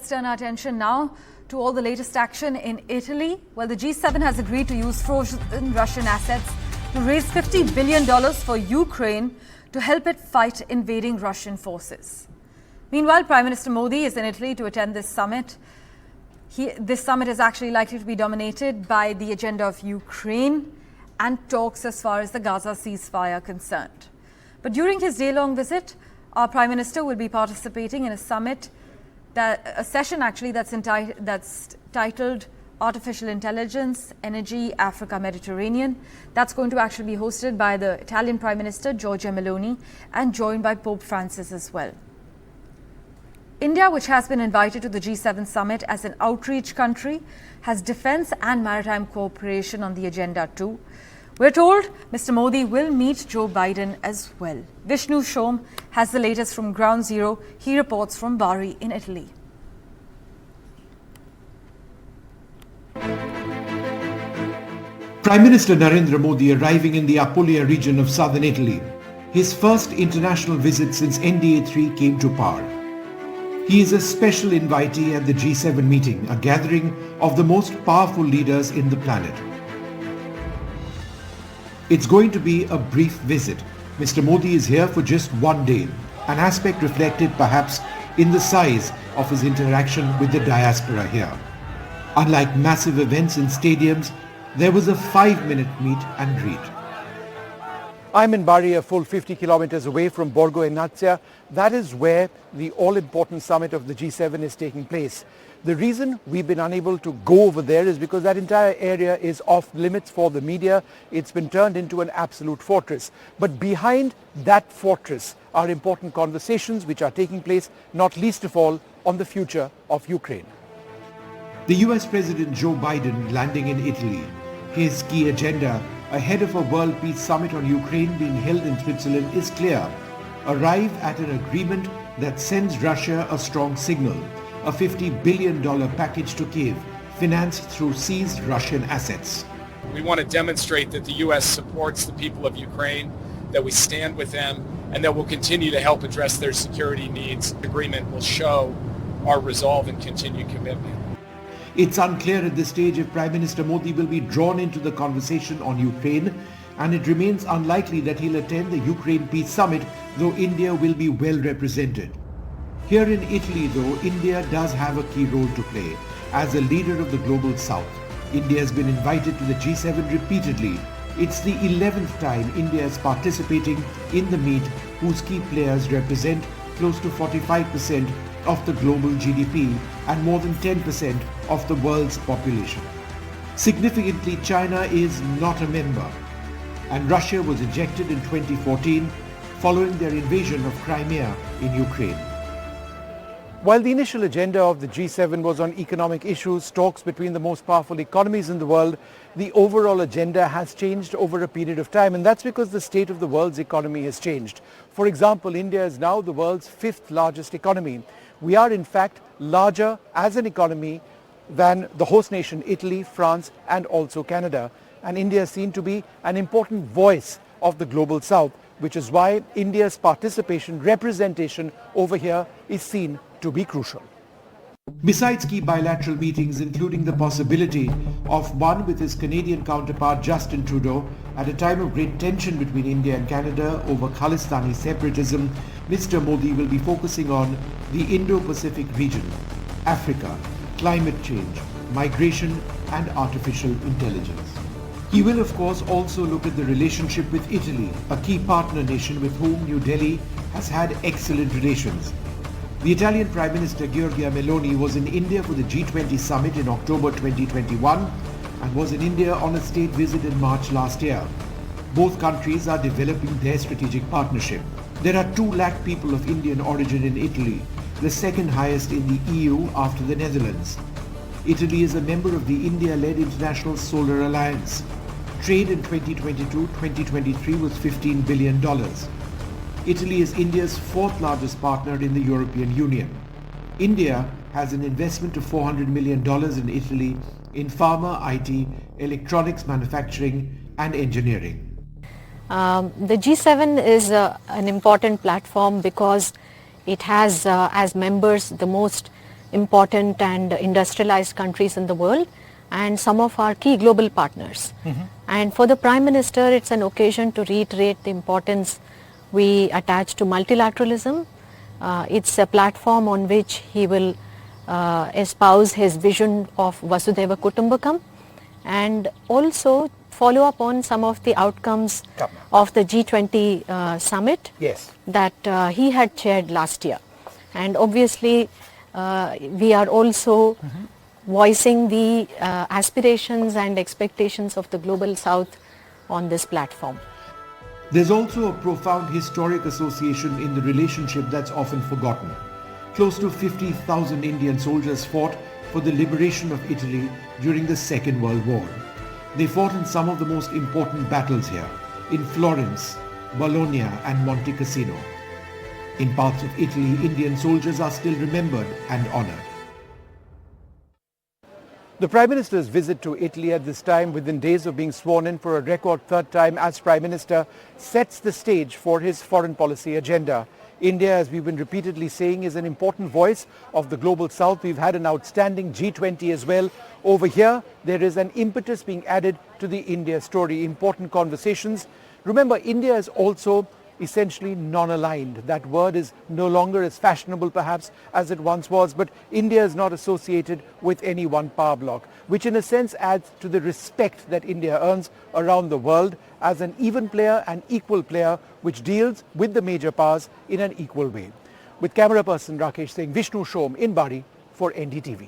let's turn our attention now to all the latest action in Italy. Well, the G7 has agreed to use frozen Russian assets to raise $50 billion for Ukraine to help it fight invading Russian forces. Meanwhile, Prime Minister Modi is in Italy to attend this summit. This summit is actually likely to be dominated by the agenda of Ukraine and talks as far as the Gaza ceasefire concerned. But during his day-long visit, our Prime Minister will be participating in a session that's titled Artificial Intelligence, Energy, Africa, Mediterranean. That's going to actually be hosted by the Italian Prime Minister, Giorgia Meloni, and joined by Pope Francis as well. India, which has been invited to the G7 summit as an outreach country, has defence and maritime cooperation on the agenda too. We're told Mr. Modi will meet Joe Biden as well. Vishnu Shom has the latest from Ground Zero. He reports from Bari in Italy. Prime Minister Narendra Modi arriving in the Apulia region of southern Italy. His first international visit since NDA3 came to power. He is a special invitee at the G7 meeting, a gathering of the most powerful leaders in the planet. It's going to be a brief visit. Mr. Modi is here for just one day, an aspect reflected perhaps in the size of his interaction with the diaspora here. Unlike massive events in stadiums, there was a 5-minute meet and greet. I'm in Bari, a full 50 kilometers away from Borgo Egnazia. That is where the all-important summit of the G7 is taking place. The reason we've been unable to go over there is because that entire area is off limits for the media. It's been turned into an absolute fortress. But behind that fortress are important conversations which are taking place, not least of all on the future of Ukraine. The US President Joe Biden landing in Italy. His key agenda ahead of a World Peace Summit on Ukraine being held in Switzerland is clear. Arrive at an agreement that sends Russia a strong signal. A $50 billion package to Kiev, financed through seized Russian assets. We want to demonstrate that the U.S. supports the people of Ukraine, that we stand with them, and that we'll continue to help address their security needs. The agreement will show our resolve and continued commitment. It's unclear at this stage if Prime Minister Modi will be drawn into the conversation on Ukraine, and it remains unlikely that he'll attend the Ukraine Peace Summit, though India will be well represented. Here in Italy, though, India does have a key role to play. As a leader of the global south, India has been invited to the G7 repeatedly. It's the 11th time India is participating in the meet, whose key players represent close to 45% of the global GDP and more than 10% of the world's population. Significantly, China is not a member, and Russia was ejected in 2014 following their invasion of Crimea in Ukraine. While the initial agenda of the G7 was on economic issues, talks between the most powerful economies in the world, the overall agenda has changed over a period of time, and that's because the state of the world's economy has changed. For example, India is now the world's 5th largest economy. We are in fact larger as an economy than the host nation Italy, France and also Canada. And India is seen to be an important voice of the global south, which is why India's participation, representation over here is seen to be crucial. Besides key bilateral meetings, including the possibility of one with his Canadian counterpart Justin Trudeau at a time of great tension between India and Canada over Khalistani separatism, Mr. Modi will be focusing on the Indo-Pacific region, Africa, climate change, migration and artificial intelligence. He will of course also look at the relationship with Italy, a key partner nation with whom New Delhi has had excellent relations. The Italian Prime Minister Giorgia Meloni was in India for the G20 summit in October 2021 and was in India on a state visit in March last year. Both countries are developing their strategic partnership. There are 2 lakh people of Indian origin in Italy, the second highest in the EU after the Netherlands. Italy is a member of the India-led International Solar Alliance. Trade in 2022-2023 was $15 billion. Italy is India's 4th largest partner in the European Union. India has an investment of $400 million in Italy in pharma, IT, electronics manufacturing and engineering. The G7 is an important platform because it has as members the most important and industrialized countries in the world and some of our key global partners. And for the Prime Minister, it's an occasion to reiterate the importance we attach to multilateralism. It's a platform on which he will espouse his vision of Vasudhaiva Kutumbakam and also follow up on some of the outcomes of the G20 summit that he had chaired last year. And obviously, we are also voicing the aspirations and expectations of the Global South on this platform. There's also a profound historic association in the relationship that's often forgotten. Close to 50,000 Indian soldiers fought for the liberation of Italy during the Second World War. They fought in some of the most important battles here, in Florence, Bologna and Monte Cassino. In parts of Italy, Indian soldiers are still remembered and honoured. The Prime Minister's visit to Italy at this time, within days of being sworn in for a record third time as Prime Minister, sets the stage for his foreign policy agenda. India, as we've been repeatedly saying, is an important voice of the Global South. We've had an outstanding G20 as well. Over here, there is an impetus being added to the India story, important conversations. Remember, India is also essentially non-aligned. That word is no longer as fashionable perhaps as it once was, but India is not associated with any one power bloc, which in a sense adds to the respect that India earns around the world as an even player and equal player which deals with the major powers in an equal way. With camera person Rakesh Singh, Vishnu Shom in Bari for NDTV.